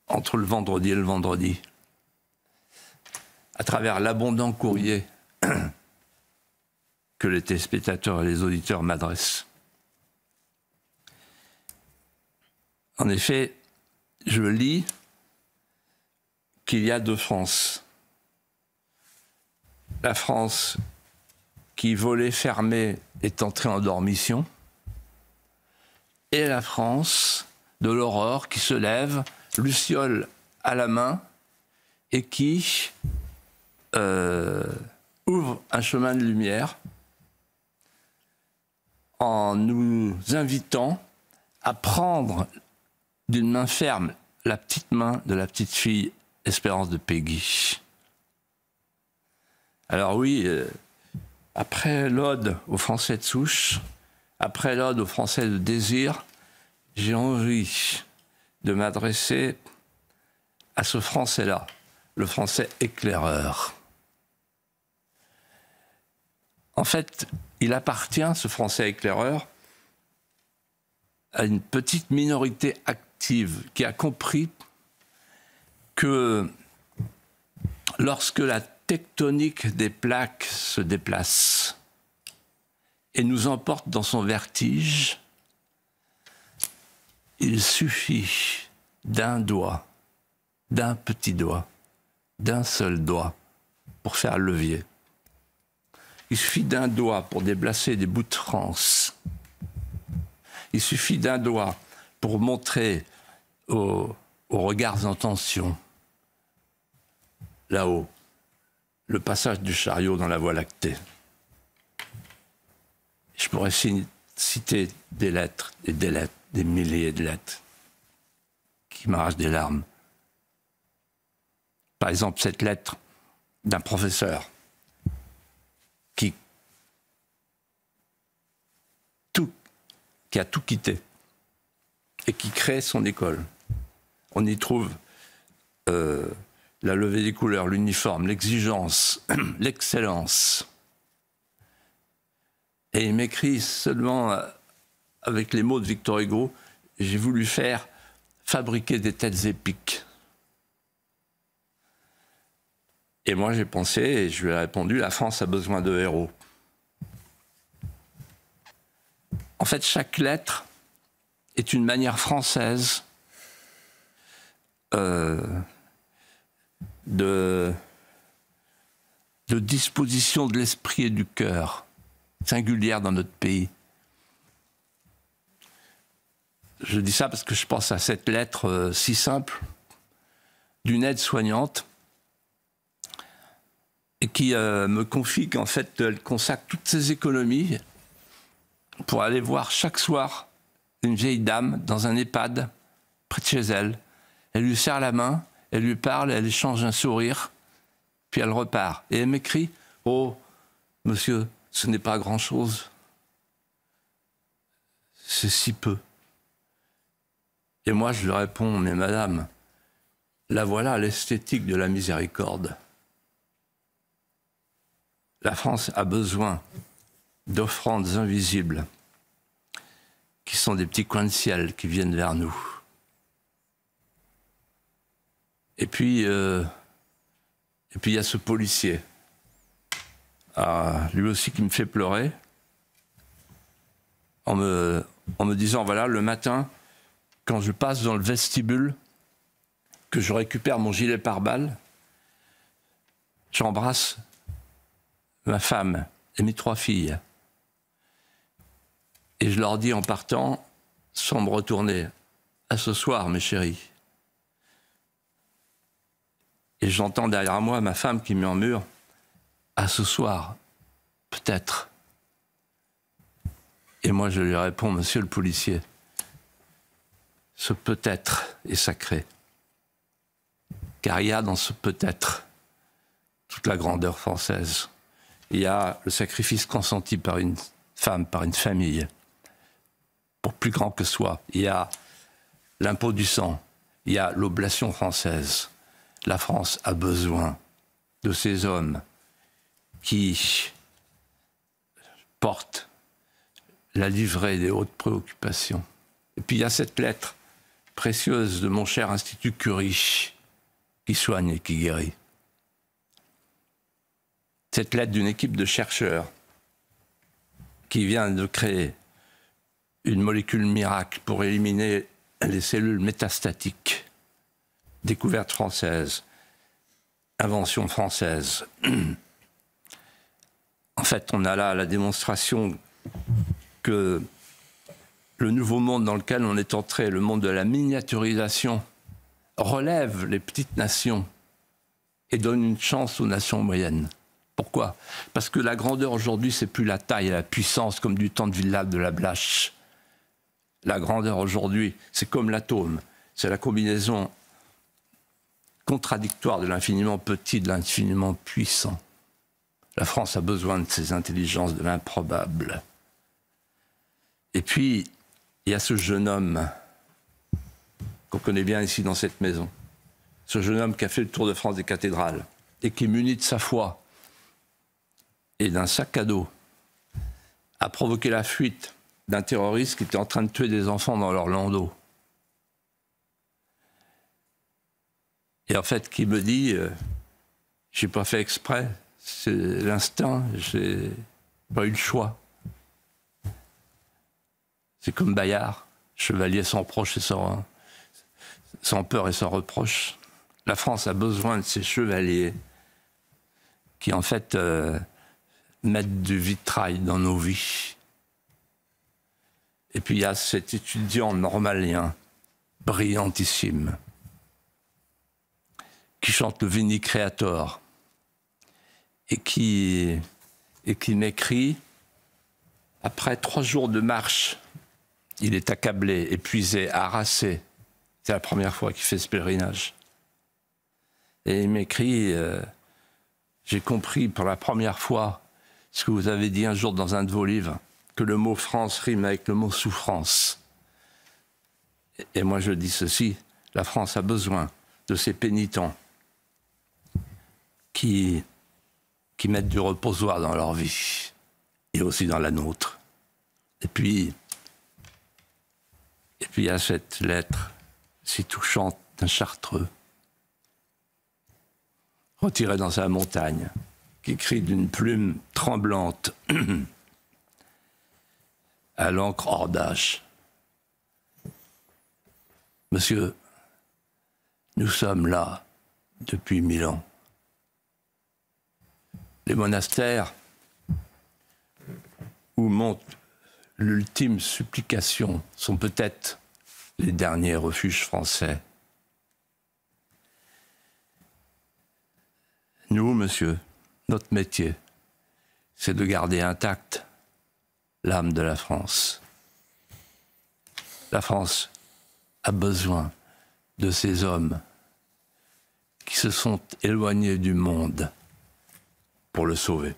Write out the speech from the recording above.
entre le vendredi et le vendredi, à travers l'abondant courrier que les téléspectateurs et les auditeurs m'adressent. En effet, je lis qu'il y a deux France. La France qui, volée fermée, est entrée en dormition, et la France de l'aurore qui se lève, luciole à la main, et qui ouvre un chemin de lumière en nous invitant à prendre d'une main ferme la petite main de la petite fille Espérance de Péguy. Alors oui, après l'ode aux Français de souche, après l'ode aux Français de désir, j'ai envie de m'adresser à ce Français-là, le Français éclaireur. En fait, il appartient, ce Français éclaireur, à une petite minorité active qui a compris que lorsque la tectonique des plaques se déplace et nous emporte dans son vertige, il suffit d'un doigt, d'un petit doigt, d'un seul doigt pour faire levier. Il suffit d'un doigt pour déplacer des bouts de France. Il suffit d'un doigt pour montrer aux regards en tension, là-haut, le passage du chariot dans la Voie lactée. Je pourrais citer des lettres, des milliers de lettres qui m'arrachent des larmes. Par exemple, cette lettre d'un professeur qui a tout quitté et qui crée son école. On y trouve la levée des couleurs, l'uniforme, l'exigence, l'excellence. Et il m'écrit seulement avec les mots de Victor Hugo, j'ai voulu fabriquer des têtes épiques. Et moi j'ai pensé, et je lui ai répondu, la France a besoin de héros. En fait, chaque lettre est une manière française de disposition de l'esprit et du cœur, singulière dans notre pays. Je dis ça parce que je pense à cette lettre si simple d'une aide-soignante et qui me confie qu'en fait, elle consacre toutes ses économies pour aller voir chaque soir une vieille dame dans un EHPAD près de chez elle. Elle lui serre la main, elle lui parle, elle échange un sourire, puis elle repart. Et elle m'écrit « Oh, monsieur, ce n'est pas grand-chose. C'est si peu. » Et moi, je lui réponds « Mais madame, la voilà l'esthétique de la miséricorde. La France a besoin d'offrandes invisibles qui sont des petits coins de ciel qui viennent vers nous. Et puis, il y a ce policier, lui aussi qui me fait pleurer, en me disant, voilà, le matin, quand je passe dans le vestibule, que je récupère mon gilet pare-balles, j'embrasse ma femme et mes 3 filles. Et je leur dis en partant, sans me retourner, à ce soir, mes chéris. Et j'entends derrière moi ma femme qui murmure, à ce soir, peut-être. Et moi je lui réponds, monsieur le policier, ce peut-être est sacré. Car il y a dans ce peut-être toute la grandeur française. Il y a le sacrifice consenti par une femme, par une famille, pour plus grand que soi. Il y a l'impôt du sang, il y a l'oblation française. La France a besoin de ces hommes qui portent la livrée des hautes préoccupations. Et puis il y a cette lettre précieuse de mon cher Institut Curie, qui soigne et qui guérit. Cette lettre d'une équipe de chercheurs qui vient de créer une molécule miracle pour éliminer les cellules métastatiques. Découverte française, invention française. En fait, on a là la démonstration que le nouveau monde dans lequel on est entré, le monde de la miniaturisation, relève les petites nations et donne une chance aux nations moyennes. Pourquoi? Parce que la grandeur aujourd'hui, c'est plus la taille et la puissance comme du temps de Villard de la Blache. La grandeur aujourd'hui, c'est comme l'atome. C'est la combinaison contradictoire de l'infiniment petit, de l'infiniment puissant. La France a besoin de ces intelligences de l'improbable. Et puis, il y a ce jeune homme qu'on connaît bien ici dans cette maison. Ce jeune homme qui a fait le tour de France des cathédrales et qui, muni de sa foi et d'un sac à dos, a provoqué la fuite d'un terroriste qui était en train de tuer des enfants dans leur landau. Et en fait, qui me dit, j'ai pas fait exprès, c'est l'instinct, j'ai pas eu le choix. C'est comme Bayard, chevalier sans reproche et sans peur et sans reproche. La France a besoin de ces chevaliers qui, en fait, mettent du vitrail dans nos vies. Et puis il y a cet étudiant normalien, brillantissime, qui chante le Veni Creator et qui m'écrit, après 3 jours de marche, il est accablé, épuisé, harassé. C'est la première fois qu'il fait ce pèlerinage. Et il m'écrit, j'ai compris pour la première fois ce que vous avez dit un jour dans un de vos livres, que le mot France rime avec le mot souffrance. Et moi je dis ceci, la France a besoin de ces pénitents qui mettent du reposoir dans leur vie, et aussi dans la nôtre. Et puis il y a cette lettre si touchante d'un Chartreux, retiré dans sa montagne, qui écrit d'une plume tremblante à l'encre hors d'âge. Monsieur, nous sommes là depuis 1000 ans. Les monastères où monte l'ultime supplication sont peut-être les derniers refuges français. Nous, monsieur, notre métier, c'est de garder intacte l'âme de la France. La France a besoin de ces hommes qui se sont éloignés du monde pour le sauver.